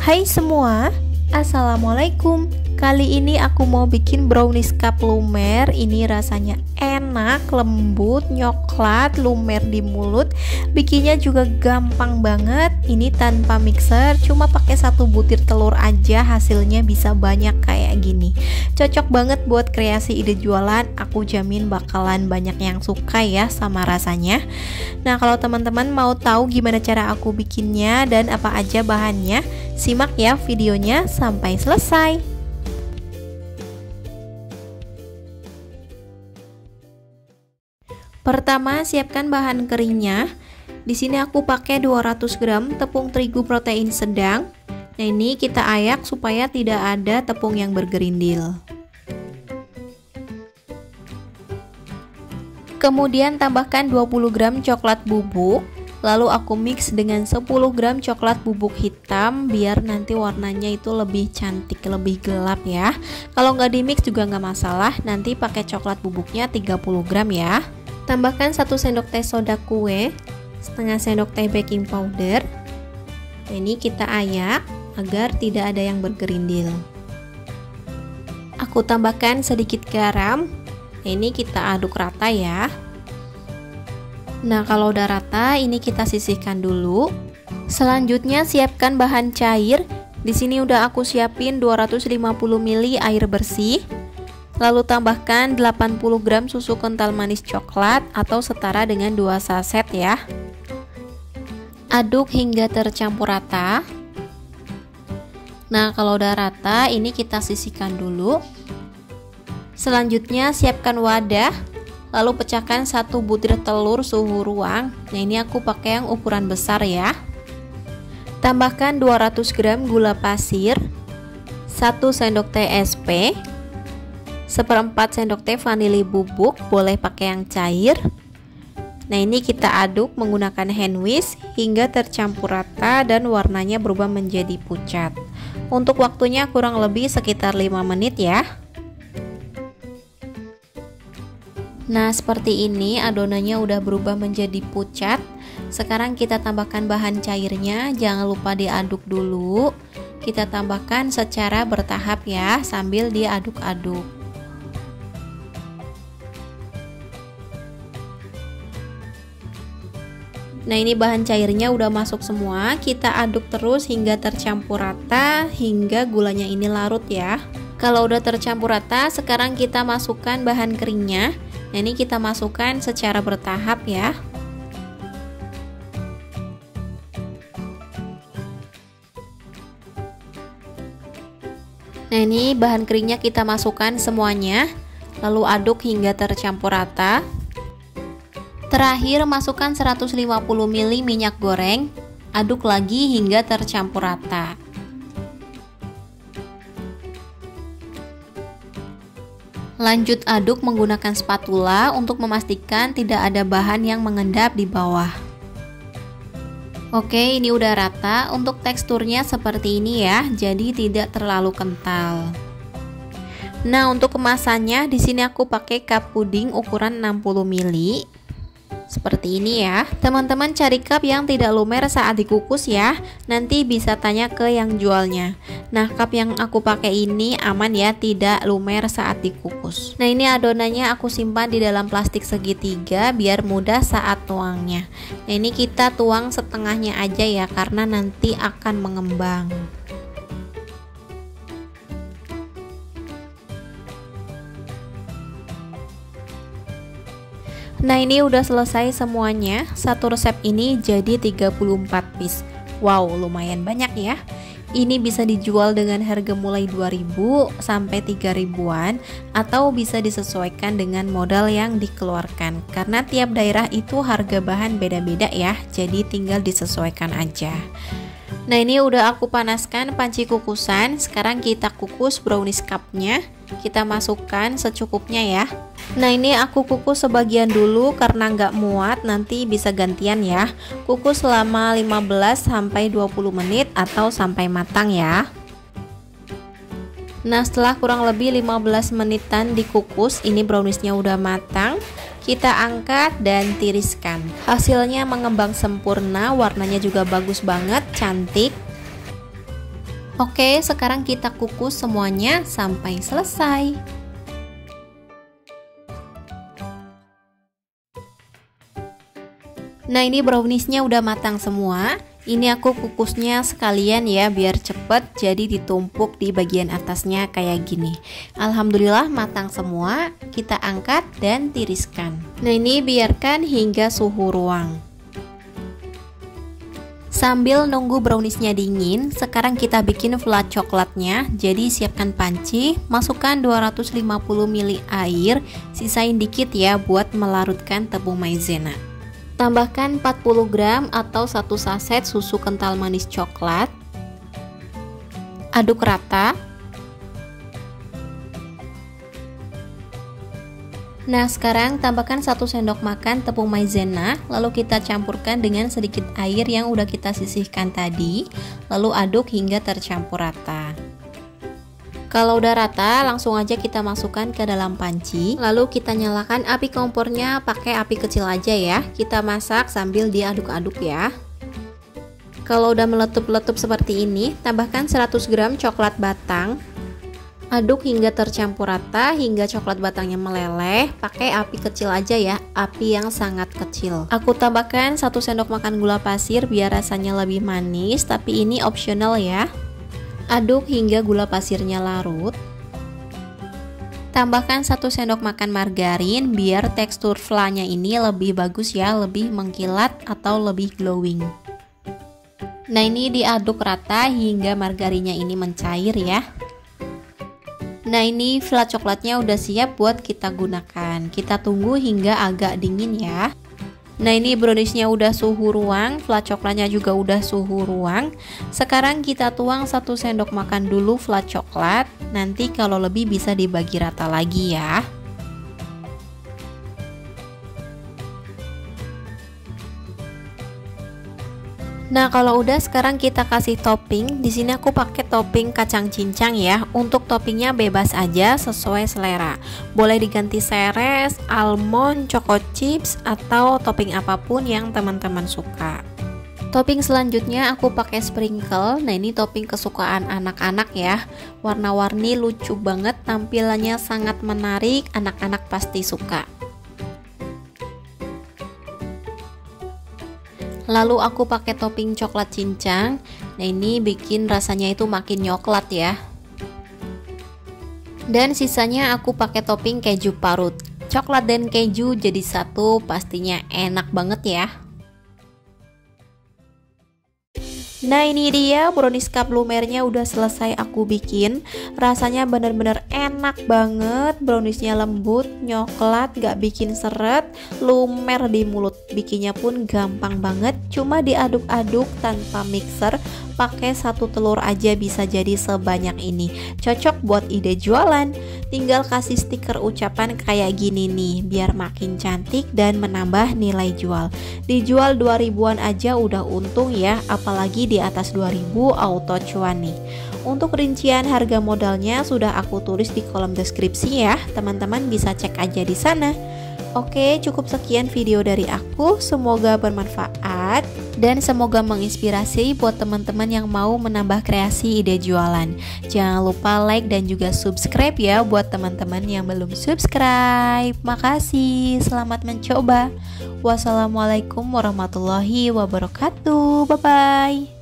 Hai semua, Assalamualaikum. Kali ini aku mau bikin brownies cup lumer. Ini rasanya enak, lembut, nyoklat, lumer di mulut. Bikinnya juga gampang banget. Ini tanpa mixer, cuma pakai 1 butir telur aja hasilnya bisa banyak kayak gini. Cocok banget buat kreasi ide jualan. Aku jamin bakalan banyak yang suka ya sama rasanya. Nah, kalau teman-teman mau tahu gimana cara aku bikinnya dan apa aja bahannya, simak ya videonya sampai selesai. Pertama, siapkan bahan keringnya. Di sini aku pakai 200 gram tepung terigu protein sedang. Nah, ini kita ayak supaya tidak ada tepung yang bergerindil. Kemudian tambahkan 20 gram coklat bubuk. Lalu aku mix dengan 10 gram coklat bubuk hitam biar nanti warnanya itu lebih cantik, lebih gelap ya. Kalau nggak di mix juga nggak masalah, nanti pakai coklat bubuknya 30 gram ya. Tambahkan 1 sendok teh soda kue, setengah sendok teh baking powder. Nah, ini kita ayak agar tidak ada yang bergerindil. Aku tambahkan sedikit garam. Nah, ini kita aduk rata ya. Nah, kalau udah rata, ini kita sisihkan dulu. Selanjutnya siapkan bahan cair. Di sini udah aku siapin 250 ml air bersih. Lalu tambahkan 80 gram susu kental manis coklat atau setara dengan 2 saset ya. Aduk hingga tercampur rata. Nah, kalau udah rata, ini kita sisihkan dulu. Selanjutnya siapkan wadah. Lalu pecahkan 1 butir telur suhu ruang. Nah, ini aku pakai yang ukuran besar ya. Tambahkan 200 gram gula pasir, 1 sendok teh SP, 1/4 sendok teh vanili bubuk, boleh pakai yang cair. Nah, ini kita aduk menggunakan hand whisk hingga tercampur rata dan warnanya berubah menjadi pucat. Untuk waktunya kurang lebih sekitar 5 menit ya. Nah, seperti ini adonannya udah berubah menjadi pucat. Sekarang kita tambahkan bahan cairnya, jangan lupa diaduk dulu. Kita tambahkan secara bertahap ya, sambil diaduk-aduk. Nah, ini bahan cairnya udah masuk semua. Kita aduk terus hingga tercampur rata, hingga gulanya ini larut ya. Kalau udah tercampur rata, sekarang kita masukkan bahan keringnya. Nah, ini kita masukkan secara bertahap ya. Nah, ini bahan keringnya kita masukkan semuanya. Lalu aduk hingga tercampur rata. Terakhir, masukkan 150 ml minyak goreng. Aduk lagi hingga tercampur rata. Lanjut aduk menggunakan spatula untuk memastikan tidak ada bahan yang mengendap di bawah. Oke, ini udah rata. Untuk teksturnya seperti ini ya, jadi tidak terlalu kental. Nah, untuk kemasannya di sini aku pakai cup puding ukuran 60 ml. Seperti ini ya. Teman-teman cari cup yang tidak lumer saat dikukus ya. Nanti bisa tanya ke yang jualnya. Nah, cup yang aku pakai ini aman ya, tidak lumer saat dikukus. Nah, ini adonannya aku simpan di dalam plastik segitiga biar mudah saat tuangnya. Nah, ini kita tuang setengahnya aja ya, karena nanti akan mengembang. Nah, ini udah selesai semuanya. Satu resep ini jadi 34 piece. Wow, lumayan banyak ya. Ini bisa dijual dengan harga mulai 2.000 sampai 3.000-an atau bisa disesuaikan dengan modal yang dikeluarkan. Karena tiap daerah itu harga bahan beda-beda ya. Jadi tinggal disesuaikan aja. Nah, ini udah aku panaskan panci kukusan. Sekarang kita kukus brownies cupnya. Kita masukkan secukupnya ya. Nah, ini aku kukus sebagian dulu karena nggak muat, nanti bisa gantian ya. Kukus selama 15 sampai 20 menit atau sampai matang ya. Nah, setelah kurang lebih 15 menitan dikukus, ini browniesnya udah matang. Kita angkat dan tiriskan. Hasilnya mengembang sempurna, warnanya juga bagus banget, cantik. Oke, sekarang kita kukus semuanya sampai selesai. Nah, ini browniesnya udah matang semua. Ini aku kukusnya sekalian ya biar cepet, jadi ditumpuk di bagian atasnya kayak gini. Alhamdulillah matang semua. Kita angkat dan tiriskan. Nah, ini biarkan hingga suhu ruang. Sambil nunggu browniesnya dingin, sekarang kita bikin flat coklatnya. Jadi siapkan panci, masukkan 250 ml air, sisain dikit ya buat melarutkan tepung maizena. Tambahkan 40 gram atau 1 saset susu kental manis coklat. Aduk rata. Nah, sekarang tambahkan 1 sendok makan tepung maizena, lalu kita campurkan dengan sedikit air yang udah kita sisihkan tadi, lalu aduk hingga tercampur rata. Kalau udah rata, langsung aja kita masukkan ke dalam panci. Lalu kita nyalakan api kompornya pakai api kecil aja ya. Kita masak sambil diaduk-aduk ya. Kalau udah meletup-letup seperti ini, tambahkan 100 gram coklat batang. Aduk hingga tercampur rata, hingga coklat batangnya meleleh. Pakai api kecil aja ya, api yang sangat kecil. Aku tambahkan 1 sendok makan gula pasir biar rasanya lebih manis, tapi ini optional ya. Aduk hingga gula pasirnya larut. Tambahkan 1 sendok makan margarin biar tekstur flanya ini lebih bagus ya, lebih mengkilat atau lebih glowing. Nah, ini diaduk rata hingga margarinnya ini mencair ya. Nah, ini flat coklatnya udah siap buat kita gunakan. Kita tunggu hingga agak dingin ya. Nah, ini browniesnya udah suhu ruang, flat coklatnya juga udah suhu ruang. Sekarang kita tuang 1 sendok makan dulu flat coklat. Nanti kalau lebih bisa dibagi rata lagi ya. Nah, kalau udah sekarang kita kasih topping. Di sini aku pakai topping kacang cincang ya. Untuk toppingnya bebas aja sesuai selera. Boleh diganti seres, almond, choco chips atau topping apapun yang teman-teman suka. Topping selanjutnya aku pakai sprinkle. Nah, ini topping kesukaan anak-anak ya. Warna-warni lucu banget, tampilannya sangat menarik, anak-anak pasti suka. Lalu aku pakai topping coklat cincang. Nah, ini bikin rasanya itu makin nyoklat ya. Dan sisanya aku pakai topping keju parut. Coklat dan keju jadi satu, pastinya enak banget ya. Nah, ini dia brownies cup lumernya udah selesai aku bikin. Rasanya bener-bener enak banget. Browniesnya lembut, nyoklat, gak bikin seret, lumer di mulut. Bikinnya pun gampang banget, cuma diaduk-aduk tanpa mixer. Pakai 1 telur aja bisa jadi sebanyak ini. Cocok buat ide jualan. Tinggal kasih stiker ucapan kayak gini nih, biar makin cantik dan menambah nilai jual. Dijual 2000-an aja udah untung ya, apalagi di atas 2000 auto cuan nih. Untuk rincian harga modalnya sudah aku tulis di kolom deskripsi ya, teman-teman bisa cek aja di sana. Oke, cukup sekian video dari aku. Semoga bermanfaat dan semoga menginspirasi buat teman-teman yang mau menambah kreasi ide jualan. Jangan lupa like dan juga subscribe ya buat teman-teman yang belum subscribe. Makasih, selamat mencoba. Wassalamualaikum warahmatullahi wabarakatuh. Bye bye.